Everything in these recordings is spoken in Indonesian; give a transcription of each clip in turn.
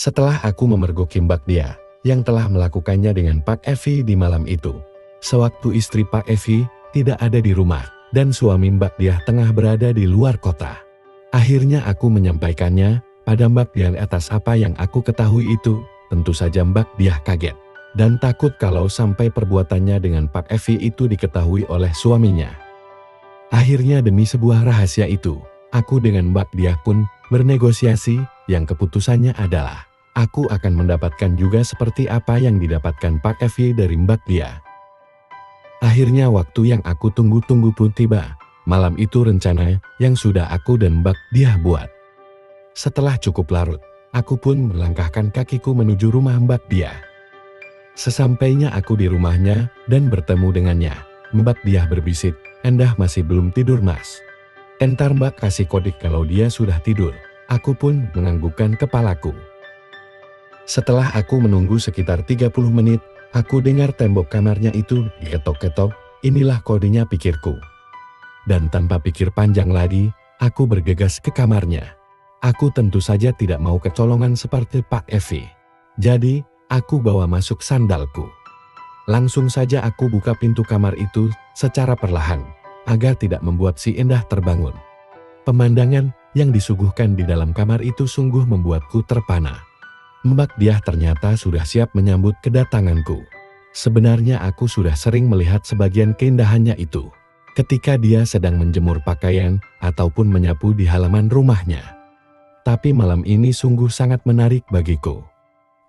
Setelah aku memergoki Mbak Dia yang telah melakukannya dengan Pak Evi di malam itu. Sewaktu istri Pak Evi tidak ada di rumah dan suami Mbak Dia tengah berada di luar kota. Akhirnya aku menyampaikannya pada Mbak Dia atas apa yang aku ketahui itu. Tentu saja Mbak Dia kaget dan takut kalau sampai perbuatannya dengan Pak Evi itu diketahui oleh suaminya. Akhirnya demi sebuah rahasia itu, aku dengan Mbak Dia pun bernegosiasi yang keputusannya adalah aku akan mendapatkan juga seperti apa yang didapatkan Pak Evi dari Mbak Dia. Akhirnya waktu yang aku tunggu-tunggu pun tiba. Malam itu rencana yang sudah aku dan Mbak Dia buat. Setelah cukup larut, aku pun melangkahkan kakiku menuju rumah Mbak Dia. Sesampainya aku di rumahnya dan bertemu dengannya, Mbak Dia berbisik, "Endah masih belum tidur Mas?" Entar Mbak kasih kode kalau dia sudah tidur. Aku pun menganggukkan kepalaku. Setelah aku menunggu sekitar 30 menit, aku dengar tembok kamarnya itu diketok-ketok. Inilah kodenya, pikirku. Dan tanpa pikir panjang lagi, aku bergegas ke kamarnya. Aku tentu saja tidak mau kecolongan seperti Pak Evi. Jadi, aku bawa masuk sandalku. Langsung saja aku buka pintu kamar itu secara perlahan, agar tidak membuat si Endah terbangun. Pemandangan yang disuguhkan di dalam kamar itu sungguh membuatku terpana. Mbak Dia ternyata sudah siap menyambut kedatanganku. Sebenarnya aku sudah sering melihat sebagian keindahannya itu ketika dia sedang menjemur pakaian ataupun menyapu di halaman rumahnya. Tapi malam ini sungguh sangat menarik bagiku.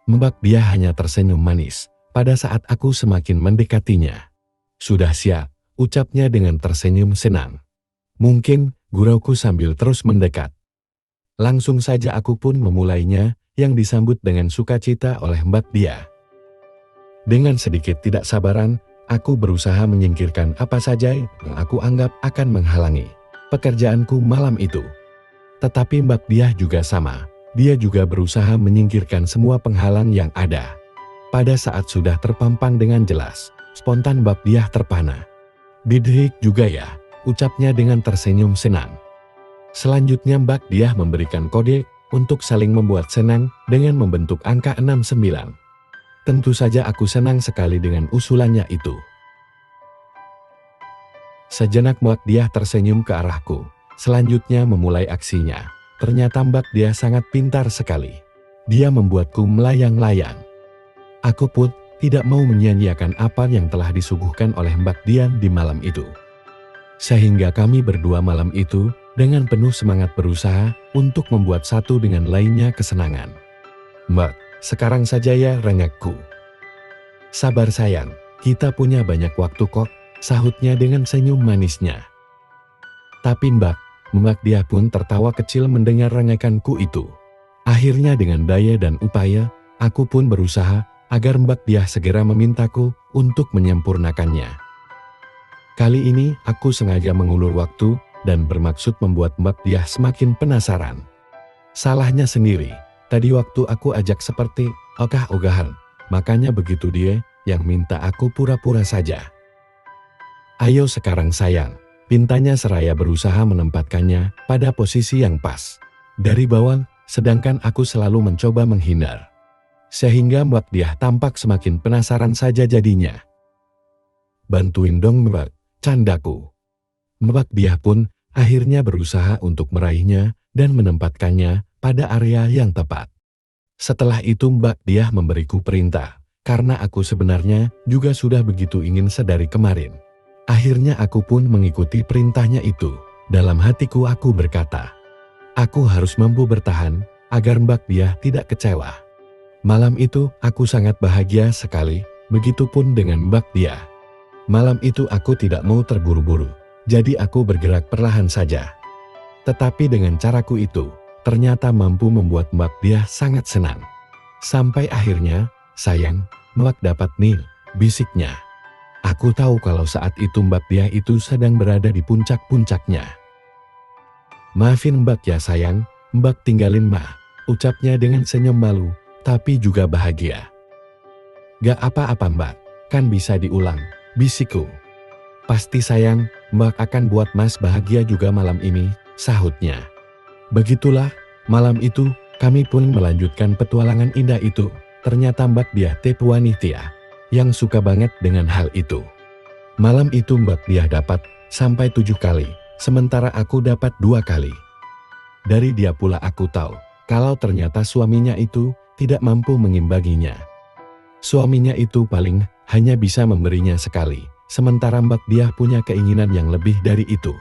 Mbak Dia hanya tersenyum manis pada saat aku semakin mendekatinya. "Sudah siap," ucapnya dengan tersenyum senang. Mungkin gurauku sambil terus mendekat. Langsung saja aku pun memulainya, yang disambut dengan sukacita oleh Mbak Dia. Dengan sedikit tidak sabaran, aku berusaha menyingkirkan apa saja yang aku anggap akan menghalangi pekerjaanku malam itu. Tetapi Mbak Dia juga sama, dia juga berusaha menyingkirkan semua penghalang yang ada. Pada saat sudah terpampang dengan jelas, spontan Mbak Dia terpana. "Didrik juga ya," ucapnya dengan tersenyum senang. Selanjutnya Mbak Dia memberikan kode untuk saling membuat senang dengan membentuk angka 69. Tentu saja aku senang sekali dengan usulannya itu. Sejenak Mbak Dia tersenyum ke arahku, selanjutnya memulai aksinya. Ternyata Mbak Dia sangat pintar sekali. Dia membuatku melayang-layang. Aku pun tidak mau menyia-nyiakan apa yang telah disuguhkan oleh Mbak Dia di malam itu. Sehingga kami berdua malam itu dengan penuh semangat berusaha untuk membuat satu dengan lainnya kesenangan. "Mbak, sekarang saja ya," rengekku. "Sabar sayang, kita punya banyak waktu kok," sahutnya dengan senyum manisnya. Tapi Mbak Dia pun tertawa kecil mendengar rengekanku itu. Akhirnya dengan daya dan upaya, aku pun berusaha agar Mbak Dia segera memintaku untuk menyempurnakannya. Kali ini aku sengaja mengulur waktu dan bermaksud membuat Mbak Dia semakin penasaran. Salahnya sendiri, tadi waktu aku ajak seperti ogah-ogahan, makanya begitu dia yang minta aku pura-pura saja. "Ayo sekarang sayang," pintanya seraya berusaha menempatkannya pada posisi yang pas dari bawah, sedangkan aku selalu mencoba menghindar. Sehingga Mbak Dia tampak semakin penasaran saja jadinya. "Bantuin dong Mbak," candaku. Mbak Dia pun akhirnya berusaha untuk meraihnya dan menempatkannya pada area yang tepat. Setelah itu Mbak Dia memberiku perintah, karena aku sebenarnya juga sudah begitu ingin sedari kemarin. Akhirnya aku pun mengikuti perintahnya itu. Dalam hatiku aku berkata, aku harus mampu bertahan agar Mbak Dia tidak kecewa. Malam itu aku sangat bahagia sekali, begitupun dengan Mbak Dia. Malam itu aku tidak mau terburu-buru. Jadi aku bergerak perlahan saja. Tetapi dengan caraku itu, ternyata mampu membuat Mbak Dia sangat senang. Sampai akhirnya, "Sayang, Mbak dapat nih," bisiknya. Aku tahu kalau saat itu Mbak Dia itu sedang berada di puncak-puncaknya. "Maafin Mbak ya sayang, Mbak tinggalin mah," ucapnya dengan senyum malu, tapi juga bahagia. "Gak apa-apa Mbak, kan bisa diulang," bisikku. "Pasti sayang, Mbak akan buat Mas bahagia juga malam ini," sahutnya. Begitulah, malam itu Kami pun melanjutkan petualangan indah itu. Ternyata Mbak Diah tipe wanita yang suka banget dengan hal itu. Malam itu Mbak Diah dapat sampai 7 kali, sementara aku dapat 2 kali. Dari dia pula aku tahu kalau ternyata suaminya itu tidak mampu mengimbanginya. Suaminya itu paling hanya bisa memberinya sekali, sementara Mbak Diah punya keinginan yang lebih dari itu.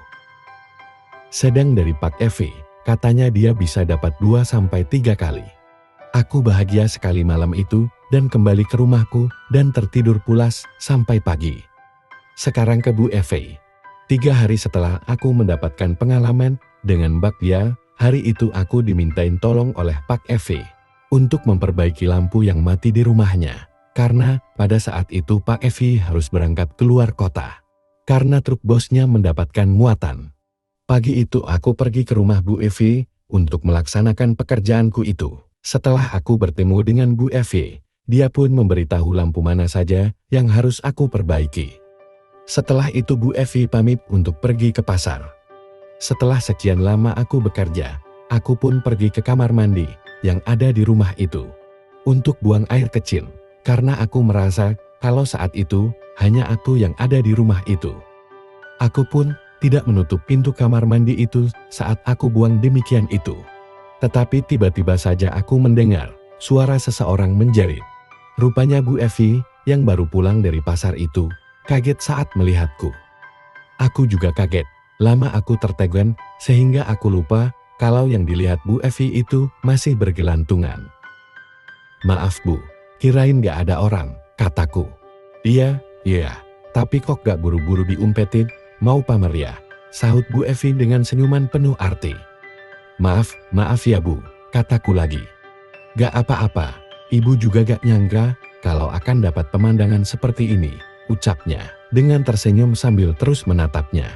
Sedang dari Pak Evi, katanya dia bisa dapat 2-3 kali. Aku bahagia sekali malam itu dan kembali ke rumahku dan tertidur pulas sampai pagi. Sekarang ke Bu Evi. 3 hari setelah aku mendapatkan pengalaman dengan Mbak Diah, hari itu aku dimintain tolong oleh Pak Evi untuk memperbaiki lampu yang mati di rumahnya. Karena pada saat itu Pak Evi harus berangkat keluar kota. Karena truk bosnya mendapatkan muatan. Pagi itu aku pergi ke rumah Bu Evi untuk melaksanakan pekerjaanku itu. Setelah aku bertemu dengan Bu Evi, dia pun memberitahu lampu mana saja yang harus aku perbaiki. Setelah itu Bu Evi pamit untuk pergi ke pasar. Setelah sekian lama aku bekerja, aku pun pergi ke kamar mandi yang ada di rumah itu untuk buang air kecil. Karena aku merasa kalau saat itu hanya aku yang ada di rumah itu. Aku pun tidak menutup pintu kamar mandi itu saat aku buang demikian itu. Tetapi tiba-tiba saja aku mendengar suara seseorang menjerit. Rupanya Bu Evi yang baru pulang dari pasar itu kaget saat melihatku. Aku juga kaget. Lama aku tertegun sehingga aku lupa kalau yang dilihat Bu Evi itu masih bergelantungan. Maaf Bu, kirain gak ada orang, kataku. Iya, tapi kok gak buru-buru diumpetin, mau pamer ya? Sahut Bu Evi dengan senyuman penuh arti. Maaf ya Bu, kataku lagi. Gak apa-apa, Ibu juga gak nyangka kalau akan dapat pemandangan seperti ini, ucapnya dengan tersenyum sambil terus menatapnya.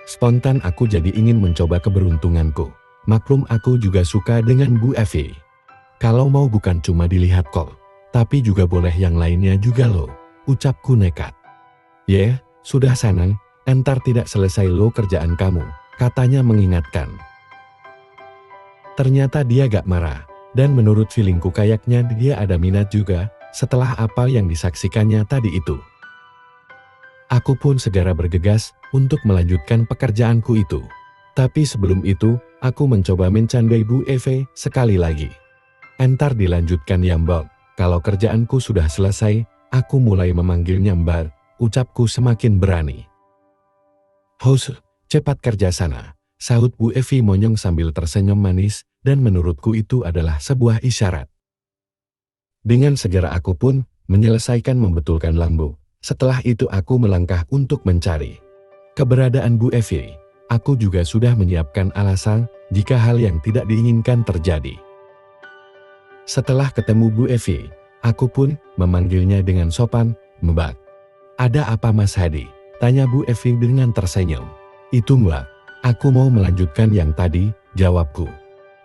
Spontan aku jadi ingin mencoba keberuntunganku. Maklum aku juga suka dengan Bu Evi. Kalau mau bukan cuma dilihat kok, tapi juga boleh yang lainnya juga loh, ucapku nekat. Sudah sana, entar tidak selesai lo kerjaan kamu, katanya mengingatkan. Ternyata dia gak marah, dan menurut feelingku kayaknya dia ada minat juga setelah apa yang disaksikannya tadi itu. Aku pun segera bergegas untuk melanjutkan pekerjaanku itu. Tapi sebelum itu, aku mencoba mencandai Bu Evi sekali lagi. Entar dilanjutkan ya Mbak, kalau kerjaanku sudah selesai, aku mulai memanggilnya Mbak, ucapku semakin berani. Hos, cepat kerja sana, sahut Bu Evi monyong sambil tersenyum manis, dan menurutku itu adalah sebuah isyarat. Dengan segera aku pun menyelesaikan membetulkan lampu. Setelah itu aku melangkah untuk mencari keberadaan Bu Evi. Aku juga sudah menyiapkan alasan jika hal yang tidak diinginkan terjadi. Setelah ketemu Bu Evi, aku pun memanggilnya dengan sopan, Mbak. Ada apa Mas Hadi? Tanya Bu Evi dengan tersenyum. Itu Mbak, aku mau melanjutkan yang tadi, jawabku.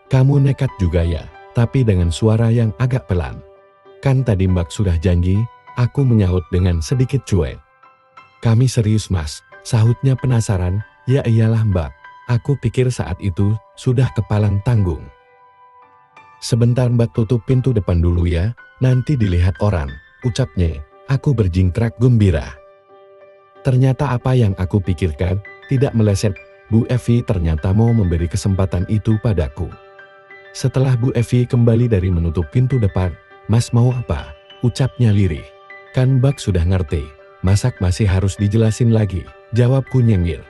Kamu nekat juga ya, tapi dengan suara yang agak pelan. Kan tadi Mbak sudah janji, aku menyahut dengan sedikit cuek. Kami serius Mas, sahutnya penasaran, ya iyalah Mbak, aku pikir saat itu sudah kepalang tanggung. Sebentar Mbak tutup pintu depan dulu ya, nanti dilihat orang, ucapnya, aku berjingkrak gembira. Ternyata apa yang aku pikirkan tidak meleset, Bu Evi ternyata mau memberi kesempatan itu padaku. Setelah Bu Evi kembali dari menutup pintu depan, Mas mau apa? Ucapnya lirih. Kan Mbak sudah ngerti, masak masih harus dijelasin lagi, jawabku nyengir.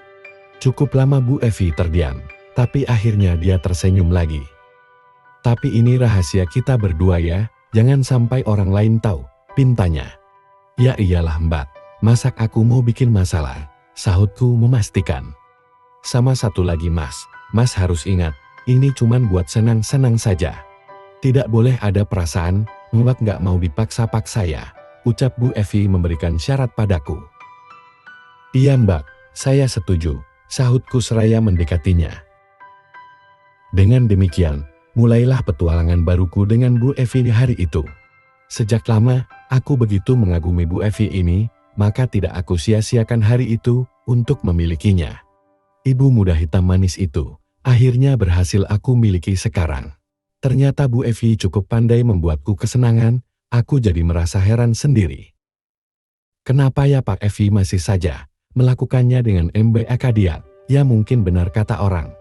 Cukup lama Bu Evi terdiam, tapi akhirnya dia tersenyum lagi. Tapi ini rahasia kita berdua ya, jangan sampai orang lain tahu, pintanya. Ya iyalah Mbak, masak aku mau bikin masalah, sahutku memastikan. Sama satu lagi Mas harus ingat, ini cuman buat senang-senang saja. Tidak boleh ada perasaan, Mbak nggak mau dipaksa-paksa ya, ucap Bu Evi memberikan syarat padaku. Iya Mbak, saya setuju, sahutku seraya mendekatinya. Dengan demikian, mulailah petualangan baruku dengan Bu Evi di hari itu. Sejak lama, aku begitu mengagumi Bu Evi ini, maka tidak aku sia-siakan hari itu untuk memilikinya. Ibu muda hitam manis itu, akhirnya berhasil aku miliki sekarang. Ternyata Bu Evi cukup pandai membuatku kesenangan, aku jadi merasa heran sendiri. Kenapa ya Pak Evi masih saja melakukannya dengan MBK dia? Ya mungkin benar kata orang.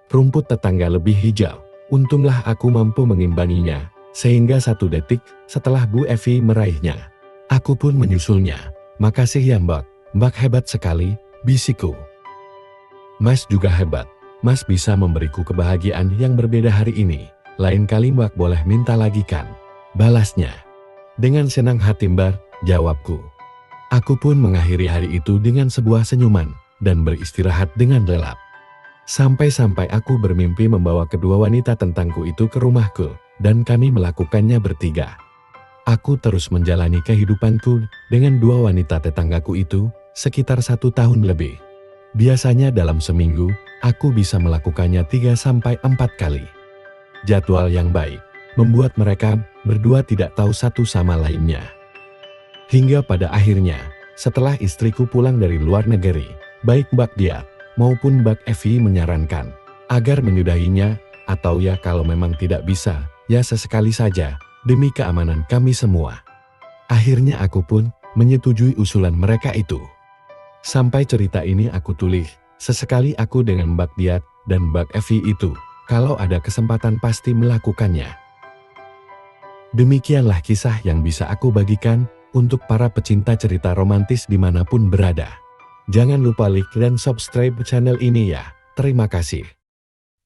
Rumput tetangga lebih hijau, untunglah aku mampu mengimbanginya, sehingga 1 detik setelah Bu Evi meraihnya, aku pun menyusulnya. Makasih ya Mbak, Mbak hebat sekali, bisikku. Mas juga hebat, Mas bisa memberiku kebahagiaan yang berbeda hari ini. Lain kali Mbak boleh minta lagi kan? Balasnya. Dengan senang hati Mbak, jawabku. Aku pun mengakhiri hari itu dengan sebuah senyuman, dan beristirahat dengan lelap. Sampai-sampai aku bermimpi membawa kedua wanita tentangku itu ke rumahku, dan kami melakukannya bertiga. Aku terus menjalani kehidupanku dengan 2 wanita tetanggaku itu, sekitar 1 tahun lebih. Biasanya dalam seminggu, aku bisa melakukannya 3-4 kali. Jadwal yang baik membuat mereka berdua tidak tahu satu sama lainnya. Hingga pada akhirnya, setelah istriku pulang dari luar negeri, baik Mbak Dia maupun Mbak Evi menyarankan agar menyudahinya, atau ya kalau memang tidak bisa, ya sesekali saja, demi keamanan kami semua. Akhirnya aku pun menyetujui usulan mereka itu. Sampai cerita ini aku tulis, sesekali aku dengan Mbak Dia dan Mbak Evi itu, kalau ada kesempatan pasti melakukannya. Demikianlah kisah yang bisa aku bagikan untuk para pecinta cerita romantis dimanapun berada. Jangan lupa like dan subscribe channel ini ya. Terima kasih.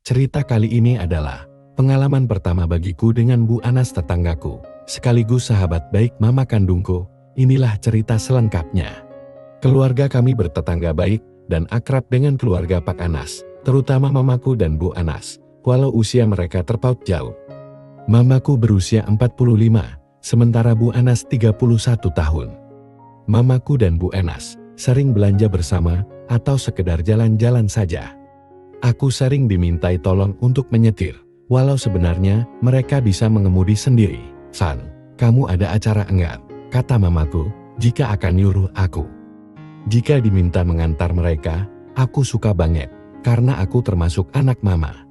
Cerita kali ini adalah pengalaman pertama bagiku dengan Bu Anas tetanggaku, sekaligus sahabat baik mama kandungku. Inilah cerita selengkapnya. Keluarga kami bertetangga baik dan akrab dengan keluarga Pak Anas, terutama mamaku dan Bu Anas. Walau usia mereka terpaut jauh. Mamaku berusia 45, sementara Bu Anas 31 tahun. Mamaku dan Bu Anas sering belanja bersama atau sekedar jalan-jalan saja. Aku sering dimintai tolong untuk menyetir, walau sebenarnya mereka bisa mengemudi sendiri. "San, kamu ada acara enggak?" kata mamaku jika akan nyuruh aku. Jika diminta mengantar mereka, aku suka banget, karena aku termasuk anak mama.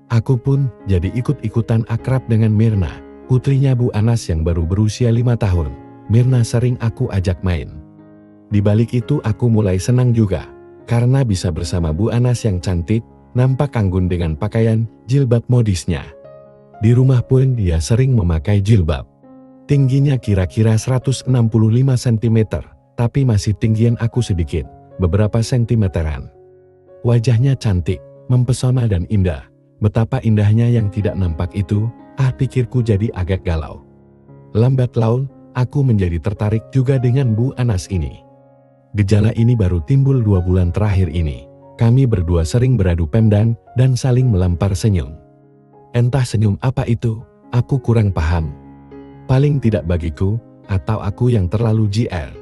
Aku pun jadi ikut-ikutan akrab dengan Mirna, putrinya Bu Anas yang baru berusia 5 tahun. Mirna sering aku ajak main. Di balik itu aku mulai senang juga, karena bisa bersama Bu Anas yang cantik, nampak anggun dengan pakaian jilbab modisnya. Di rumah pun dia sering memakai jilbab. Tingginya kira-kira 165 cm, tapi masih tinggian aku sedikit, beberapa sentimeteran. Wajahnya cantik, mempesona dan indah. Betapa indahnya yang tidak nampak itu, pikirku jadi agak galau. Lambat laun, aku menjadi tertarik juga dengan Bu Anas ini. Gejala ini baru timbul 2 bulan terakhir ini. Kami berdua sering beradu pemdan dan saling melempar senyum. Entah senyum apa itu, aku kurang paham. Paling tidak bagiku, atau aku yang terlalu GR.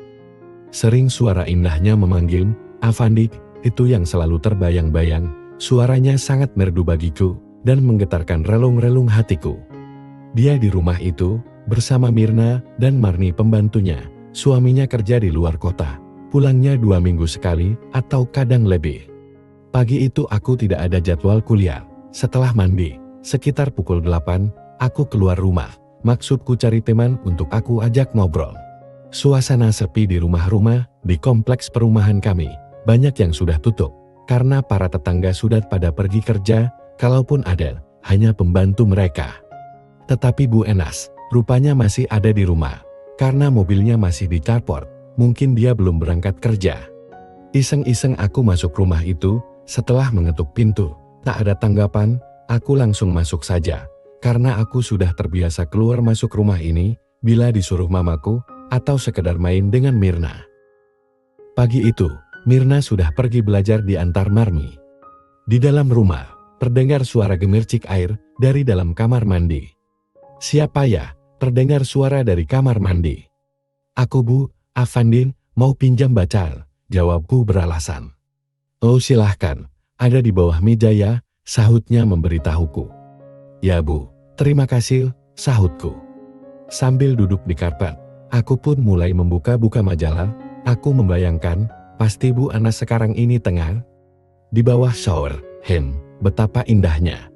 Sering suara indahnya memanggil, "Afandi," itu yang selalu terbayang-bayang. Suaranya sangat merdu bagiku dan menggetarkan relung-relung hatiku. Dia di rumah itu bersama Mirna dan Marni pembantunya. Suaminya kerja di luar kota, pulangnya 2 minggu sekali atau kadang lebih. Pagi itu aku tidak ada jadwal kuliah. Setelah mandi, sekitar pukul 8, aku keluar rumah. Maksudku cari teman untuk aku ajak ngobrol. Suasana sepi di rumah-rumah di kompleks perumahan kami. Banyak yang sudah tutup, karena para tetangga sudah pada pergi kerja, kalaupun ada, hanya pembantu mereka. Tetapi Bu Anas, rupanya masih ada di rumah, karena mobilnya masih di carport, mungkin dia belum berangkat kerja. Iseng-iseng aku masuk rumah itu, setelah mengetuk pintu, tak ada tanggapan, aku langsung masuk saja, karena aku sudah terbiasa keluar masuk rumah ini, bila disuruh mamaku, atau sekedar main dengan Mirna. Pagi itu, Mirna sudah pergi belajar di antar Marmi. Di dalam rumah, terdengar suara gemercik air dari dalam kamar mandi. "Siapa ya?" terdengar suara dari kamar mandi. "Aku Bu, Afandin, mau pinjam bacal," jawabku beralasan. "Oh silahkan, ada di bawah meja ya," sahutnya memberitahuku. "Ya Bu, terima kasih," sahutku. Sambil duduk di karpet, aku pun mulai membuka-buka majalah. Aku membayangkan, pasti Bu Anas sekarang ini tengah di bawah shower. Betapa indahnya.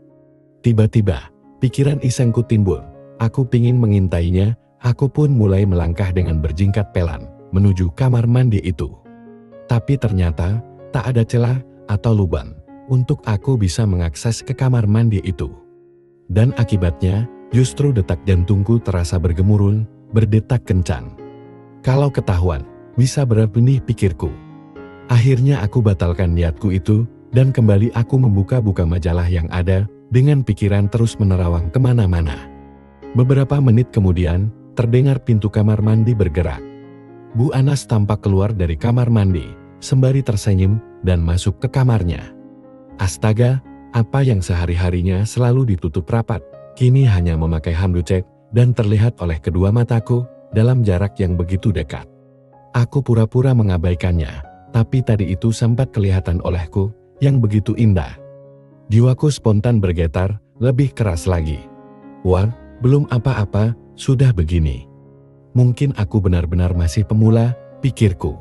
Tiba-tiba, Pikiran isengku timbul. Aku pingin mengintainya. Aku pun mulai melangkah dengan berjingkat pelan menuju kamar mandi itu. Tapi ternyata tak ada celah atau lubang untuk aku bisa mengakses ke kamar mandi itu. Dan akibatnya justru detak jantungku terasa bergemuruh, berdetak kencang. Kalau ketahuan, bisa berbenih pikirku. Akhirnya aku batalkan niatku itu dan kembali aku membuka-buka majalah yang ada dengan pikiran terus menerawang kemana-mana. Beberapa menit kemudian, terdengar pintu kamar mandi bergerak. Bu Anas tampak keluar dari kamar mandi, sembari tersenyum dan masuk ke kamarnya. Astaga, apa yang sehari-harinya selalu ditutup rapat, kini hanya memakai handuk dan terlihat oleh kedua mataku dalam jarak yang begitu dekat. Aku pura-pura mengabaikannya, tapi tadi itu sempat kelihatan olehku yang begitu indah. Jiwaku spontan bergetar, lebih keras lagi. Wah, belum apa-apa, sudah begini. Mungkin aku benar-benar masih pemula, pikirku.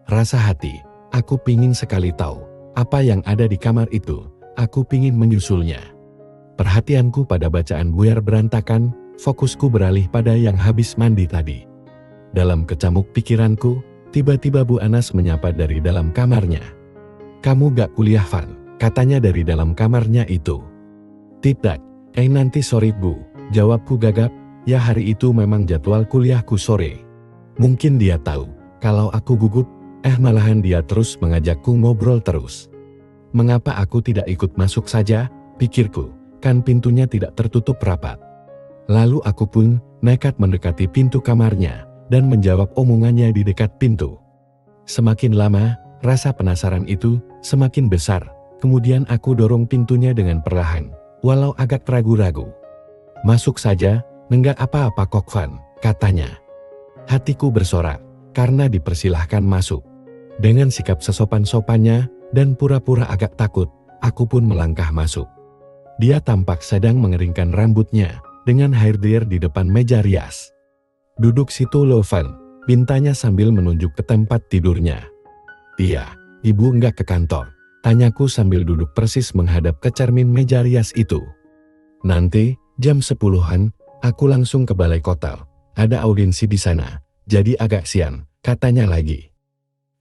Rasa hati, aku pingin sekali tahu apa yang ada di kamar itu. Aku pingin menyusulnya. Perhatianku pada bacaan buyar berantakan, fokusku beralih pada yang habis mandi tadi. Dalam kecamuk pikiranku, tiba-tiba Bu Anas menyapa dari dalam kamarnya. "Kamu gak kuliah, Van?" katanya dari dalam kamarnya itu. "Tidak, nanti sore Bu," jawabku gagap. Ya, hari itu memang jadwal kuliahku sore. Mungkin dia tahu kalau aku gugup, malahan dia terus mengajakku ngobrol terus. Mengapa aku tidak ikut masuk saja, pikirku, kan pintunya tidak tertutup rapat. Lalu aku pun nekat mendekati pintu kamarnya dan menjawab omongannya di dekat pintu. Semakin lama, rasa penasaran itu semakin besar. Kemudian aku dorong pintunya dengan perlahan, walau agak ragu-ragu. "Masuk saja, enggak apa-apa kok Van," katanya. Hatiku bersorak karena dipersilahkan masuk. Dengan sikap sesopan-sopannya dan pura-pura agak takut, aku pun melangkah masuk. Dia tampak sedang mengeringkan rambutnya dengan hair dryer di depan meja rias. "Duduk situ lo Van," pintanya sambil menunjuk ke tempat tidurnya. "Iya, ibu enggak ke kantor?" tanyaku sambil duduk persis menghadap ke cermin meja rias itu. "Nanti, jam 10-an, aku langsung ke balai kota. Ada audiensi di sana, jadi agak siang," katanya lagi.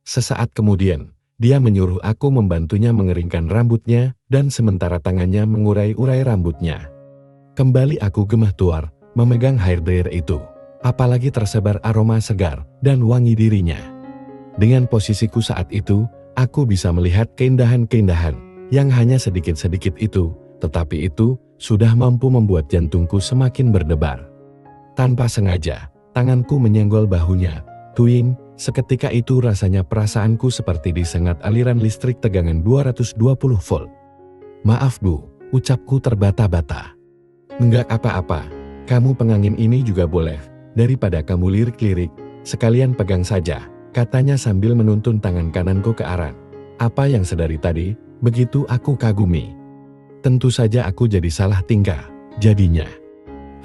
Sesaat kemudian, dia menyuruh aku membantunya mengeringkan rambutnya dan sementara tangannya mengurai-urai rambutnya. Kembali aku gemah tuar, memegang hair dryer itu. Apalagi tersebar aroma segar dan wangi dirinya. Dengan posisiku saat itu, aku bisa melihat keindahan-keindahan yang hanya sedikit-sedikit itu, tetapi itu sudah mampu membuat jantungku semakin berdebar. Tanpa sengaja, tanganku menyenggol bahunya. Tuing, seketika itu rasanya perasaanku seperti disengat aliran listrik tegangan 220 volt. "Maaf Bu," ucapku terbata-bata. "Enggak apa-apa, kamu pengangin ini juga boleh, daripada kamu lirik-lirik, sekalian pegang saja," katanya sambil menuntun tangan kananku ke arah. Apa yang sedari tadi, begitu aku kagumi. Tentu saja aku jadi salah tingkah, jadinya.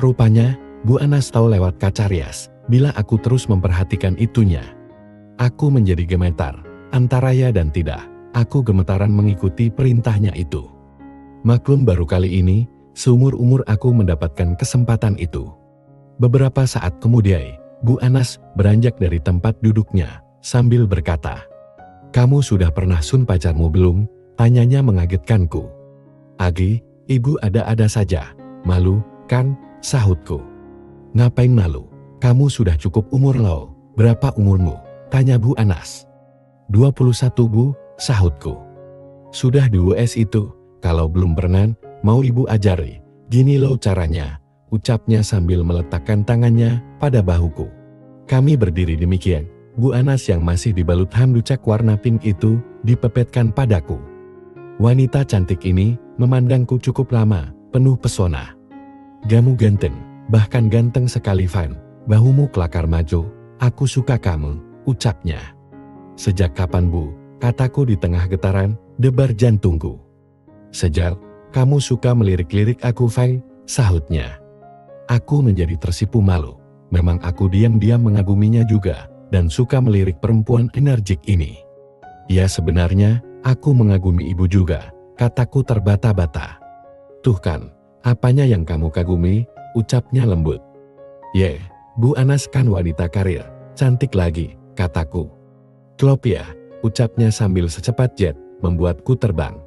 Rupanya, Bu Anas tahu lewat kaca rias, bila aku terus memperhatikan itunya. Aku menjadi gemetar, antara ya dan tidak, aku gemetaran mengikuti perintahnya itu. Maklum baru kali ini, seumur-umur aku mendapatkan kesempatan itu. Beberapa saat kemudian, Bu Anas beranjak dari tempat duduknya, sambil berkata, "Kamu sudah pernah sun pacarmu belum?" tanyanya mengagetkanku. "Agi, ibu ada-ada saja. Malu, kan?" sahutku. "Ngapain malu? Kamu sudah cukup umur loh." "Berapa umurmu?" tanya Bu Anas. 21 Bu, sahutku. "Sudah di US itu, kalau belum pernah, mau ibu ajari. Gini loh caranya," ucapnya sambil meletakkan tangannya pada bahuku. Kami berdiri demikian. Bu Anas yang masih dibalut handuk warna pink itu dipepetkan padaku. Wanita cantik ini memandangku cukup lama, penuh pesona. "Kamu ganteng, bahkan ganteng sekali Van. Bahumu kelakar maju, aku suka kamu," ucapnya. "Sejak kapan Bu?" kataku di tengah getaran debar jantungku. "Sejak kamu suka melirik-lirik aku Van," sahutnya. Aku menjadi tersipu malu. Memang aku diam-diam mengaguminya juga, dan suka melirik perempuan energik ini. "Ya sebenarnya, aku mengagumi ibu juga," kataku terbata-bata. "Tuh kan, Apanya yang kamu kagumi? Ucapnya lembut. Ye, Bu Anas kan wanita karir, cantik lagi, kataku. Klop ya, ucapnya sambil secepat jet, membuatku terbang.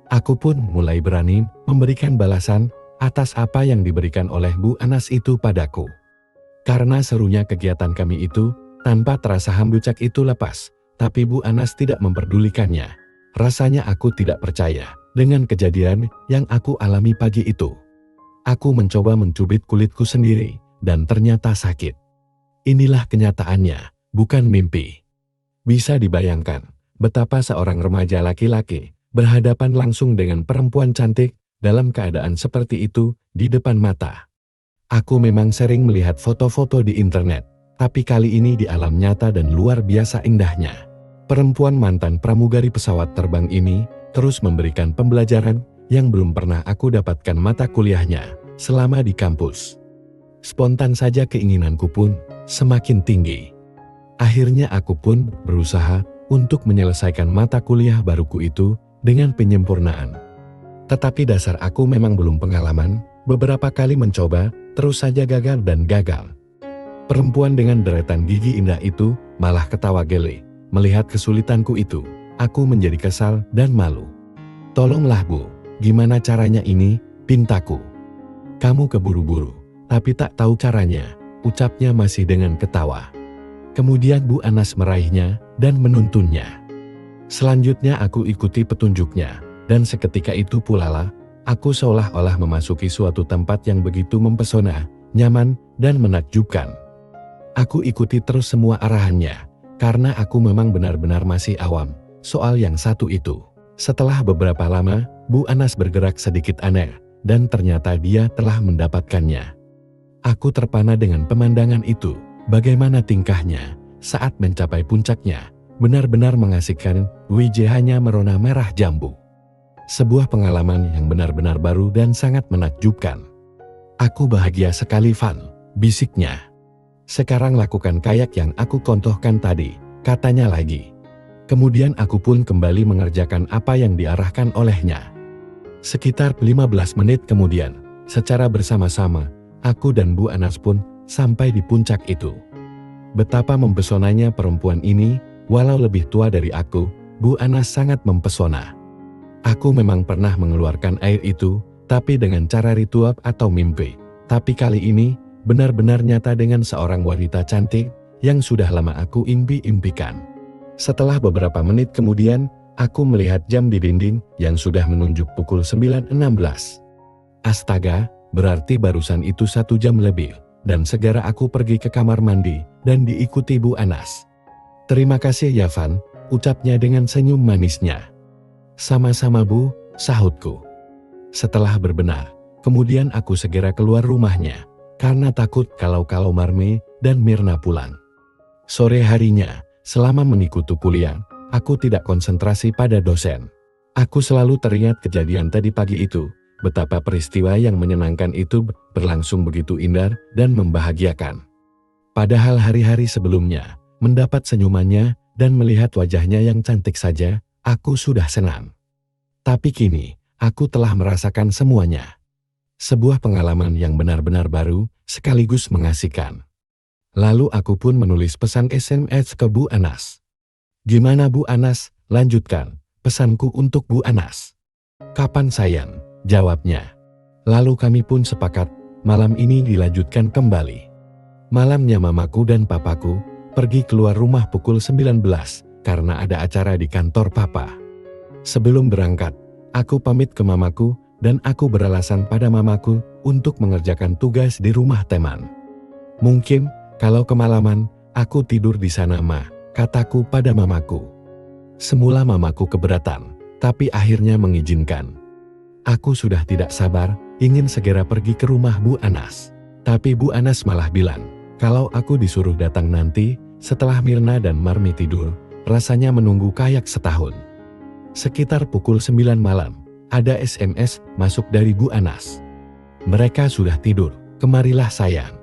Aku pun mulai berani memberikan balasan atas apa yang diberikan oleh Bu Anas itu padaku. Karena serunya kegiatan kami itu, tanpa terasa Hambucak itu lepas, tapi Bu Anas tidak memperdulikannya. Rasanya aku tidak percaya dengan kejadian yang aku alami pagi itu. Aku mencoba mencubit kulitku sendiri, dan ternyata sakit. Inilah kenyataannya, bukan mimpi. Bisa dibayangkan betapa seorang remaja laki-laki berhadapan langsung dengan perempuan cantik dalam keadaan seperti itu di depan mata. Aku memang sering melihat foto-foto di internet, tapi kali ini di alam nyata dan luar biasa indahnya. Perempuan mantan pramugari pesawat terbang ini terus memberikan pembelajaran yang belum pernah aku dapatkan mata kuliahnya selama di kampus. Spontan saja keinginanku pun semakin tinggi. Akhirnya aku pun berusaha untuk menyelesaikan mata kuliah baruku itu dengan penyempurnaan. Tetapi dasar aku memang belum pengalaman, beberapa kali mencoba, terus saja gagal dan gagal. Perempuan dengan deretan gigi indah itu malah ketawa gele. Melihat kesulitanku itu, aku menjadi kesal dan malu. Tolonglah Bu, gimana caranya ini, pintaku. Kamu keburu-buru, tapi tak tahu caranya, ucapnya masih dengan ketawa. Kemudian Bu Anas meraihnya dan menuntunnya. Selanjutnya aku ikuti petunjuknya, dan seketika itu pula lah, aku seolah-olah memasuki suatu tempat yang begitu mempesona, nyaman, dan menakjubkan. Aku ikuti terus semua arahannya, karena aku memang benar-benar masih awam soal yang satu itu. Setelah beberapa lama, Bu Anas bergerak sedikit aneh, dan ternyata dia telah mendapatkannya. Aku terpana dengan pemandangan itu, bagaimana tingkahnya saat mencapai puncaknya, benar-benar mengasihkan, wajahnya merona merah jambu. Sebuah pengalaman yang benar-benar baru dan sangat menakjubkan. Aku bahagia sekali Van, bisiknya. Sekarang lakukan kayak yang aku contohkan tadi, katanya lagi. Kemudian aku pun kembali mengerjakan apa yang diarahkan olehnya. Sekitar 15 menit kemudian, secara bersama-sama, aku dan Bu Anas pun sampai di puncak itu. Betapa mempesonanya perempuan ini, walau lebih tua dari aku, Bu Anas sangat mempesona. Aku memang pernah mengeluarkan air itu, tapi dengan cara ritual atau mimpi. Tapi kali ini, benar-benar nyata dengan seorang wanita cantik yang sudah lama aku impi-impikan. Setelah beberapa menit kemudian, aku melihat jam di dinding yang sudah menunjuk pukul 9.16. Astaga, berarti barusan itu 1 jam lebih, dan segera aku pergi ke kamar mandi dan diikuti Bu Anas. Terima kasih ya Van, ucapnya dengan senyum manisnya. Sama-sama Bu, sahutku. Setelah berbenar, kemudian aku segera keluar rumahnya, karena takut kalau Marme dan Mirna pulang. Sore harinya, selama mengikuti kuliah, aku tidak konsentrasi pada dosen. Aku selalu teringat kejadian tadi pagi itu, betapa peristiwa yang menyenangkan itu berlangsung begitu indah dan membahagiakan. Padahal hari-hari sebelumnya, mendapat senyumannya dan melihat wajahnya yang cantik saja, aku sudah senang. Tapi kini, aku telah merasakan semuanya. Sebuah pengalaman yang benar-benar baru, sekaligus mengasihkan. Lalu aku pun menulis pesan SMS ke Bu Anas. Gimana Bu Anas? Lanjutkan, pesanku untuk Bu Anas. Kapan sayang? Jawabnya. Lalu kami pun sepakat, malam ini dilanjutkan kembali. Malamnya mamaku dan papaku pergi keluar rumah pukul 19 karena ada acara di kantor papa. Sebelum berangkat, aku pamit ke mamaku dan aku beralasan pada mamaku untuk mengerjakan tugas di rumah teman. Mungkin kalau kemalaman, aku tidur di sana Ma, kataku pada mamaku. Semula mamaku keberatan, tapi akhirnya mengizinkan. Aku sudah tidak sabar, ingin segera pergi ke rumah Bu Anas. Tapi Bu Anas malah bilang, kalau aku disuruh datang nanti, setelah Mirna dan Marmi tidur, rasanya menunggu kayak setahun. Sekitar pukul 9 malam, ada SMS masuk dari Bu Anas. Mereka sudah tidur, kemarilah sayang.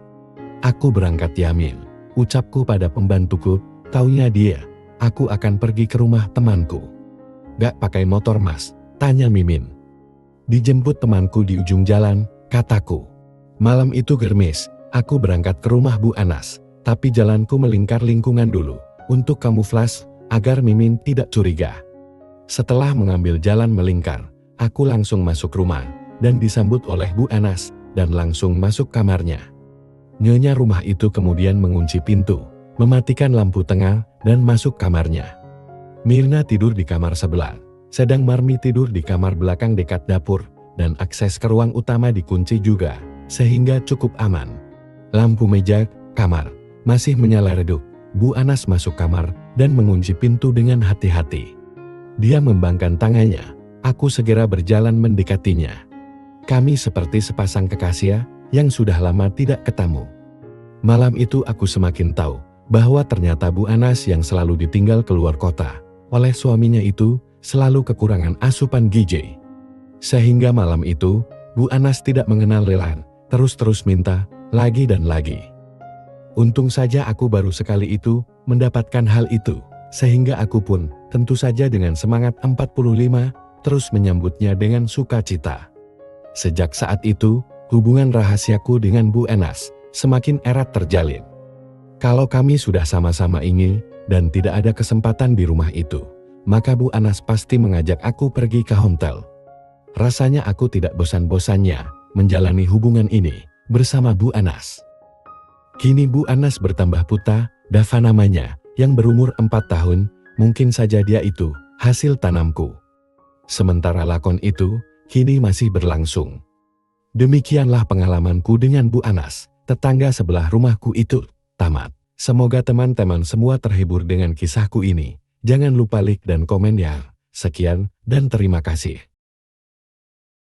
Aku berangkat Yamin, ucapku pada pembantuku, taunya dia, aku akan pergi ke rumah temanku. Gak pakai motor Mas, tanya Mimin. Dijemput temanku di ujung jalan, kataku. Malam itu germis, aku berangkat ke rumah Bu Anas, tapi jalanku melingkar lingkungan dulu, untuk kamuflas, agar Mimin tidak curiga. Setelah mengambil jalan melingkar, aku langsung masuk rumah, dan disambut oleh Bu Anas, dan langsung masuk kamarnya. Nyonya rumah itu kemudian mengunci pintu, mematikan lampu tengah, dan masuk kamarnya. Mirna tidur di kamar sebelah, sedang Marmi tidur di kamar belakang dekat dapur, dan akses ke ruang utama dikunci juga, sehingga cukup aman. Lampu meja, kamar, masih menyala redup. Bu Anas masuk kamar, dan mengunci pintu dengan hati-hati. Dia membangkang tangannya, aku segera berjalan mendekatinya. Kami seperti sepasang kekasih yang sudah lama tidak ketemu. Malam itu aku semakin tahu, bahwa ternyata Bu Anas yang selalu ditinggal keluar kota oleh suaminya itu, selalu kekurangan asupan gizi. Sehingga malam itu, Bu Anas tidak mengenal lelah, terus-terus minta, lagi dan lagi. Untung saja aku baru sekali itu, mendapatkan hal itu, sehingga aku pun, tentu saja dengan semangat 45, terus menyambutnya dengan sukacita. Sejak saat itu, hubungan rahasiaku dengan Bu Anas, semakin erat terjalin. Kalau kami sudah sama-sama ingin, dan tidak ada kesempatan di rumah itu, maka Bu Anas pasti mengajak aku pergi ke hotel. Rasanya aku tidak bosan-bosannya menjalani hubungan ini bersama Bu Anas. Kini Bu Anas bertambah putra, Dava namanya, yang berumur 4 tahun, mungkin saja dia itu hasil tanamku. Sementara lakon itu kini masih berlangsung. Demikianlah pengalamanku dengan Bu Anas, tetangga sebelah rumahku itu, tamat. Semoga teman-teman semua terhibur dengan kisahku ini. Jangan lupa like dan komen ya. Sekian dan terima kasih.